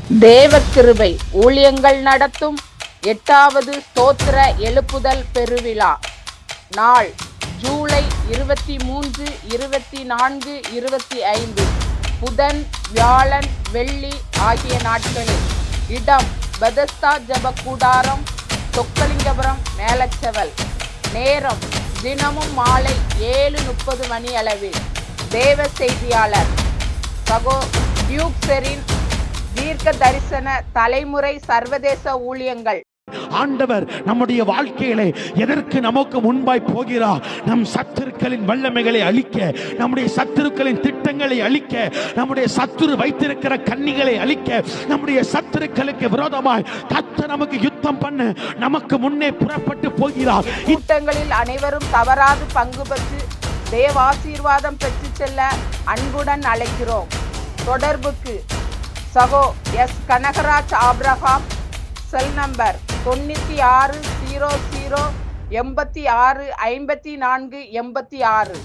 தேவக்கிருபை ஊழியங்கள் நடத்தும் 8வது ஸ்தோத்திர எழுப்புதல் பெருவிழா. நாள் ஜூலை 23, 24, 25 புதன், வியாழன், வெள்ளி ஆகிய நாட்களில். இடம் பெதஸ்தா ஜெப கூடாரம், சொக்கலிங்கபுரம், மேலச்செவல். நேரம் தினமும் மாலை 7:30 மணி அளவில். தேவ செய்தியாளர் சகோ டியூக்ஸரின் தீர்க்க தரிசன தலைமுறை சர்வதேச ஊழியங்கள். ஆண்டவர் நம்முடைய வாழ்க்கையிலே எதற்கு நமக்கு முன்பாய் போகிறார்? நம் சத்துருக்களின் வல்லமைகளை அழிக்க, நம்முடைய சத்துருக்களின் திட்டங்களை அழிக்க, நம்முடைய சத்துரு வைத்திருக்கிற கண்ணிகளை அழிக்க, நம்முடைய சத்துருக்களுக்கு விரோதமாய் கர்த்தர் நமக்கு யுத்தம் பண்ண நமக்கு முன்னே புறப்பட்டு போகிறார். கூட்டங்களில் அனைவரும் தவறாது பங்கு பெற்று தேவாசீர்வாதம் பெற்று செல்ல அன்புடன் அழைக்கிறோம். தொடர்புக்கு சகோ S Kanagaraj Abraham, cell number 96 00 86 54 86.